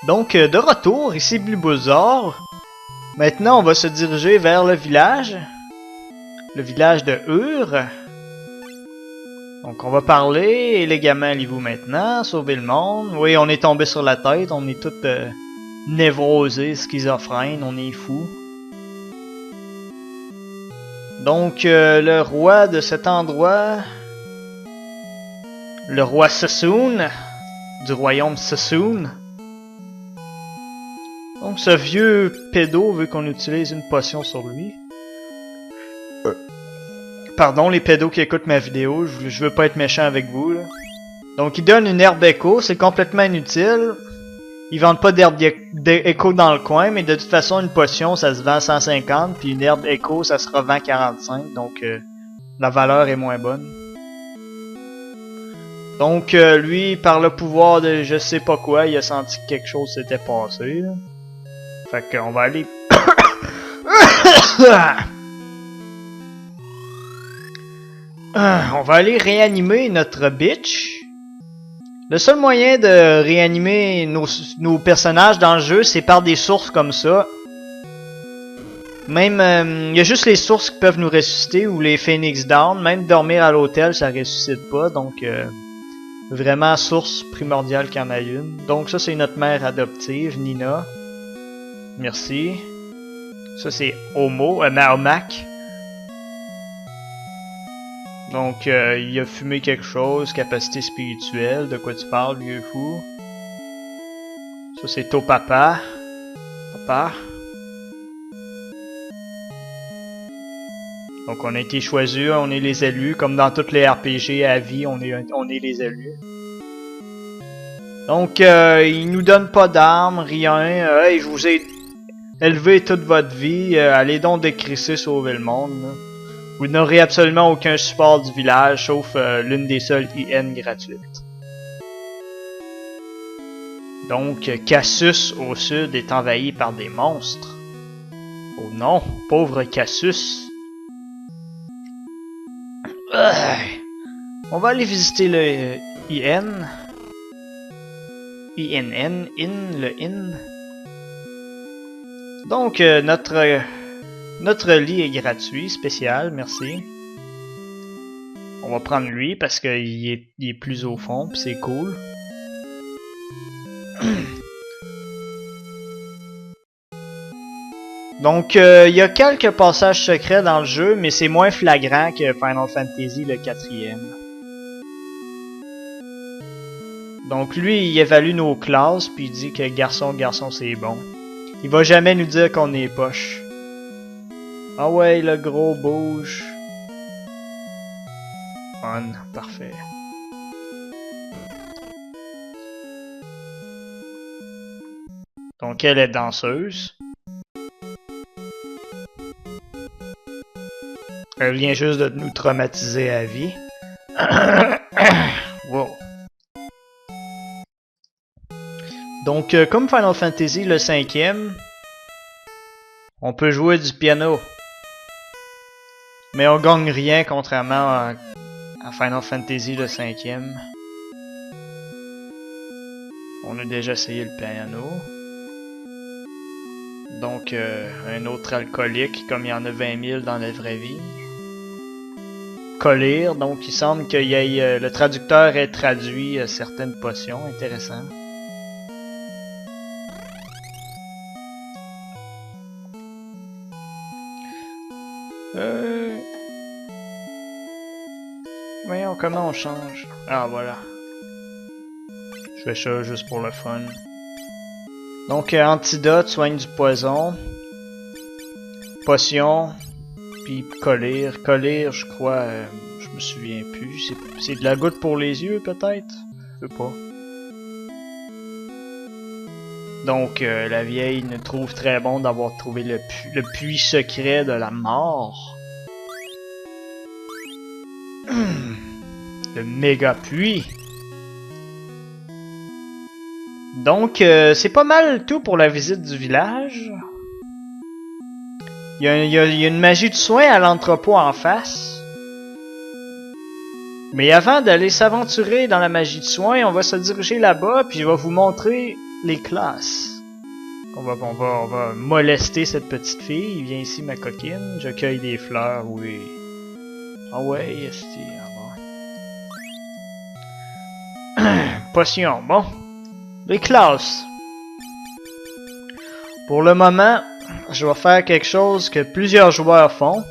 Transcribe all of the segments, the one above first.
Donc, de retour, ici Bulbasaur. Maintenant, on va se diriger vers le village. Le village de Ur. Donc, on va parler élégamment allez-vous maintenant, sauver le monde. Oui, on est tombé sur la tête, on est tous névrosés, schizophrènes, on est fous. Donc, le roi de cet endroit, le roi Sassoon, du royaume Sassoon. Donc, ce vieux pédo veut qu'on utilise une potion sur lui. Pardon, les pédos qui écoutent ma vidéo, je veux pas être méchant avec vous, là. Donc, il donne une herbe écho, c'est complètement inutile. Ils vendent pas d'herbe écho dans le coin, mais de toute façon, une potion, ça se vend 150, puis une herbe écho, ça se revend 45, donc la valeur est moins bonne. Donc, lui, par le pouvoir de je sais pas quoi, il a senti que quelque chose s'était passé, là. Fait qu'on va aller... on va aller réanimer notre bitch. Le seul moyen de réanimer nos personnages dans le jeu, c'est par des sources comme ça. Même, y a juste les sources qui peuvent nous ressusciter, ou les Phoenix Down. Même dormir à l'hôtel, ça ressuscite pas. Donc, vraiment, source primordiale qu'il y en a une. Donc, ça, c'est notre mère adoptive, Nina. Merci. Ça, c'est Homo, Mac. Donc, il a fumé quelque chose, capacité spirituelle, de quoi tu parles, vieux fou? Ça, c'est Topapa. Papa. Donc, on a été choisis, on est les élus, comme dans tous les RPG à vie, on est les élus. Donc, il nous donne pas d'armes, rien. Hey, je vous ai élevé toute votre vie, allez donc décrisser, sauver le monde, là. Vous n'aurez absolument aucun support du village, sauf l'une des seules IN gratuites. Donc, Casus au sud est envahi par des monstres. Oh non, pauvre Casus. On va aller visiter le IN. INN, le IN. Donc, notre lit est gratuit, spécial, merci. On va prendre lui parce qu'il est plus au fond, pis c'est cool. Donc, il y a quelques passages secrets dans le jeu, mais c'est moins flagrant que Final Fantasy le 4e. Donc, lui, il évalue nos classes, puis il dit que garçon, c'est bon. Il va jamais nous dire qu'on est poche. Ah ouais, le gros bouge. On, parfait. Donc, elle est danseuse. Elle vient juste de nous traumatiser à vie. Wow. Donc, comme Final Fantasy le 5e, on peut jouer du piano. Mais on gagne rien contrairement à Final Fantasy le 5e. On a déjà essayé le piano. Donc, un autre alcoolique, comme il y en a 20 000 dans la vraie vie. Collir, donc il semble qu'il y ait le traducteur ait traduit certaines potions, intéressant. Voyons comment on change. Ah voilà. Je fais ça juste pour le fun. Donc antidote, soigne du poison. Potion. Puis collir. Collir, je crois, je me souviens plus. C'est de la goutte pour les yeux, peut-être? Je sais pas. Donc, la vieille nous trouve très bon d'avoir trouvé le puits secret de la mort. Le méga puits. Donc, c'est pas mal tout pour la visite du village. Il y a une magie de soin à l'entrepôt en face. Mais avant d'aller s'aventurer dans la magie de soin, on va se diriger là-bas, puis je vais vous montrer les classes. On va molester cette petite fille. Viens ici, ma coquine. Je cueille des fleurs, oui. Ah ouais, esti, ah bon. Potion, bon. Les classes. Pour le moment, je vais faire quelque chose que plusieurs joueurs font.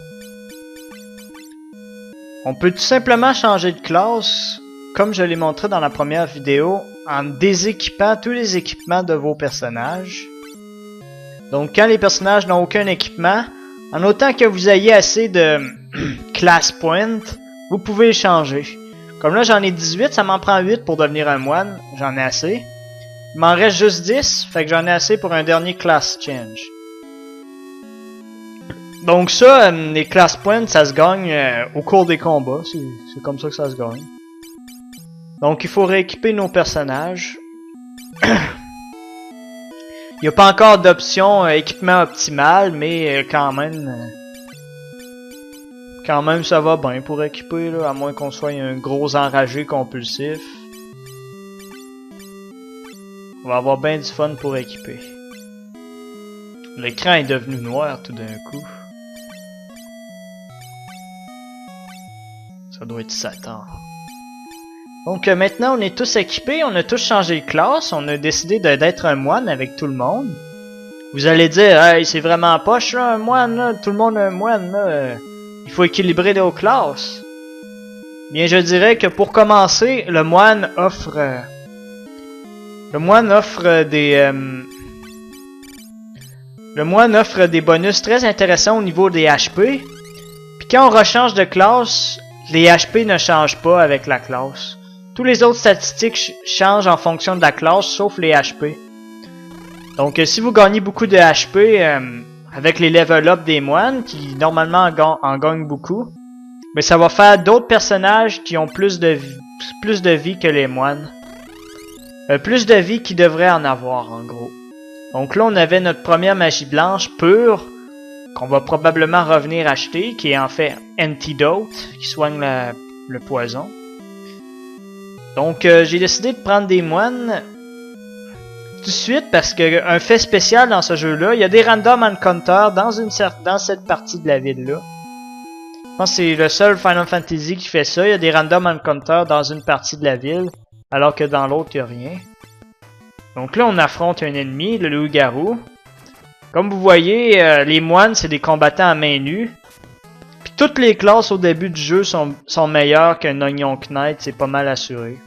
On peut tout simplement changer de classe, comme je l'ai montré dans la première vidéo, en déséquipant tous les équipements de vos personnages. Donc quand les personnages n'ont aucun équipement, en autant que vous ayez assez de class points, vous pouvez les changer. Comme là j'en ai 18, ça m'en prend 8 pour devenir un moine, j'en ai assez. Il m'en reste juste 10, fait que j'en ai assez pour un dernier class change. Donc ça, les class points, ça se gagne au cours des combats, c'est comme ça que ça se gagne. Donc il faut rééquiper nos personnages. Il n'y a pas encore d'option équipement optimal, mais quand même ça va bien pour équiper, là, à moins qu'on soit un gros enragé compulsif. On va avoir bien du fun pour équiper. L'écran est devenu noir tout d'un coup. Ça doit être Satan. Donc maintenant on est tous équipés, on a tous changé de classe, on a décidé d'être un moine avec tout le monde. Vous allez dire, hey, c'est vraiment poche là, un moine, là, tout le monde est un moine, là. Il faut équilibrer nos classes. Bien je dirais que pour commencer, le moine offre des bonus très intéressants au niveau des HP. Puis quand on rechange de classe, les HP ne changent pas avec la classe. Tous les autres statistiques changent en fonction de la classe, sauf les HP. Donc si vous gagnez beaucoup de HP avec les level up des moines, qui normalement en gagnent beaucoup, mais ça va faire d'autres personnages qui ont plus de vie que les moines. Plus de vie qu'ils devraient en avoir en gros. Donc là on avait notre première magie blanche pure, qu'on va probablement revenir acheter, qui est en fait Antidote, qui soigne le poison. Donc j'ai décidé de prendre des moines tout de suite parce que un fait spécial dans ce jeu-là, il y a des random encounters dans cette partie de la ville-là. Je pense que c'est le seul Final Fantasy qui fait ça, il y a des random encounters dans une partie de la ville, alors que dans l'autre il n'y a rien. Donc là on affronte un ennemi, le loup-garou. Comme vous voyez, les moines c'est des combattants à main nue. Puis toutes les classes au début du jeu sont meilleures qu'un Onion Knight, c'est pas mal assuré.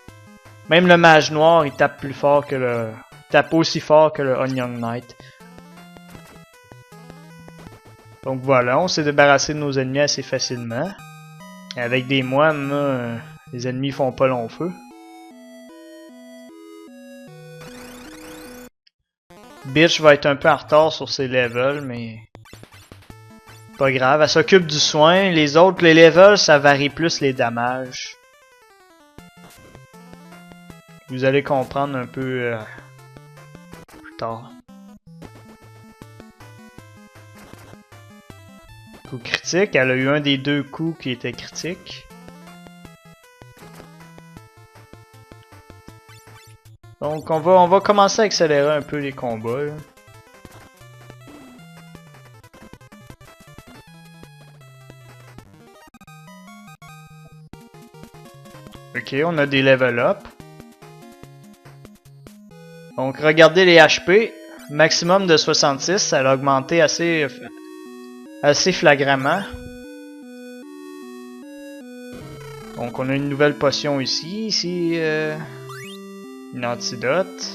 Même le mage noir, il tape plus fort que il tape aussi fort que le Onion Knight. Donc voilà, on s'est débarrassé de nos ennemis assez facilement. Et avec des moines, là, les ennemis font pas long feu. Bitch va être un peu en retard sur ses levels, mais pas grave, elle s'occupe du soin. Les autres, les levels, ça varie plus les damages. Vous allez comprendre un peu plus tard. Coup critique, elle a eu un des deux coups qui était critique. Donc on va commencer à accélérer un peu les combats. Là. Ok, on a des level up. Donc regardez les HP, maximum de 66, ça a augmenté assez flagramment. Donc on a une nouvelle potion ici, une antidote,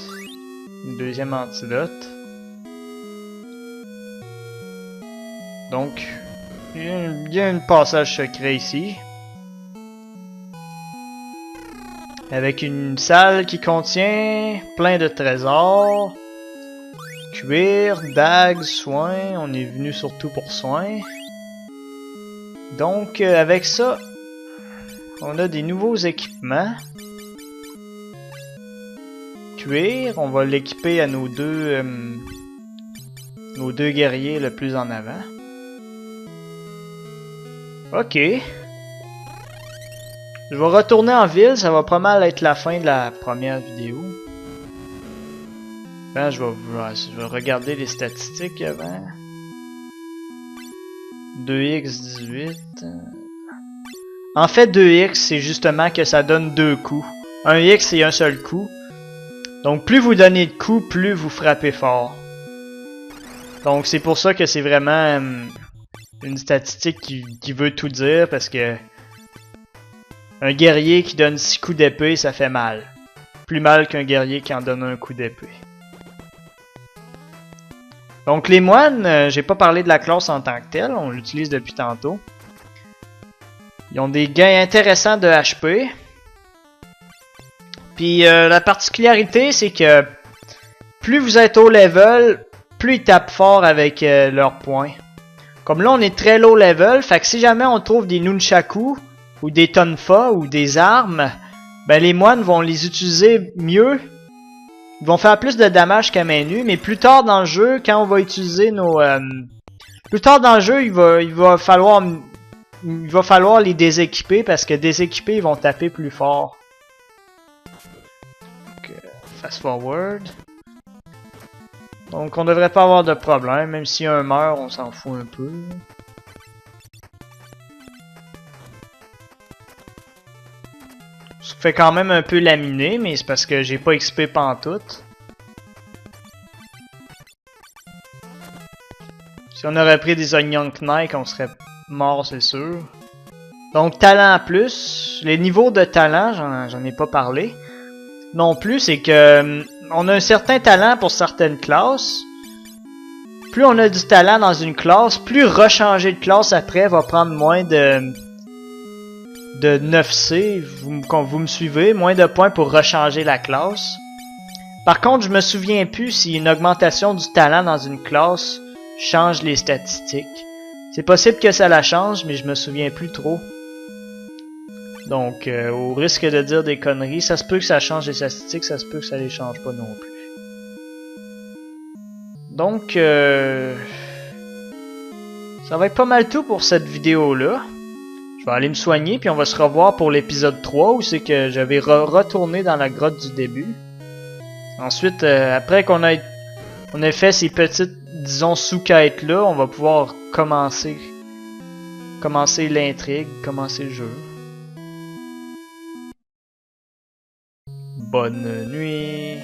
une deuxième antidote. Donc il y a un passage secret ici. Avec une salle qui contient plein de trésors, cuir, dagues, soins, on est venu surtout pour soins. Donc avec ça, on a des nouveaux équipements. Cuir, on va l'équiper à nos deux guerriers le plus en avant. Ok. Je vais retourner en ville, ça va pas mal être la fin de la première vidéo. Ben, je vais regarder les statistiques avant. 2x18. En fait, 2x, c'est justement que ça donne 2 coups. 1x, c'est un seul coup. Donc, plus vous donnez de coups, plus vous frappez fort. Donc, c'est pour ça que c'est vraiment une statistique qui veut tout dire, parce que un guerrier qui donne 6 coups d'épée, ça fait mal. Plus mal qu'un guerrier qui en donne un coup d'épée. Donc les moines, j'ai pas parlé de la classe en tant que telle, on l'utilise depuis tantôt. Ils ont des gains intéressants de HP. Puis la particularité, c'est que plus vous êtes haut level, plus ils tapent fort avec leurs points. Comme là, on est très low level, fait que si jamais on trouve des nunchaku, ou des tonfa, ou des armes, ben les moines vont les utiliser mieux. Ils vont faire plus de damage qu'à main nue, mais plus tard dans le jeu, quand on va utiliser nos... plus tard dans le jeu, il va falloir les déséquiper, parce que déséquipés, ils vont taper plus fort. Donc, fast forward. Donc on devrait pas avoir de problème, même si un meurt, on s'en fout un peu. Ça fait quand même un peu laminé, mais c'est parce que j'ai pas XP pantoute. Si on aurait pris des Onion Knight, on serait mort, c'est sûr. Donc talent plus. Les niveaux de talent, j'en ai pas parlé. Non plus, c'est que on a un certain talent pour certaines classes. Plus on a du talent dans une classe, plus rechanger de classe après va prendre moins de 9C, quand vous me suivez, moins de points pour rechanger la classe. Par contre, je me souviens plus si une augmentation du talent dans une classe change les statistiques. C'est possible que ça la change, mais je me souviens plus trop. Donc, au risque de dire des conneries, ça se peut que ça change les statistiques, ça se peut que ça les change pas non plus. Donc, ça va être pas mal tout pour cette vidéo-là. Je vais aller me soigner, puis on va se revoir pour l'épisode 3, où c'est que je vais retourner dans la grotte du début. Ensuite, après qu'on ait fait ces petites, disons, sous-quêtes-là, on va pouvoir commencer l'intrigue, commencer le jeu. Bonne nuit.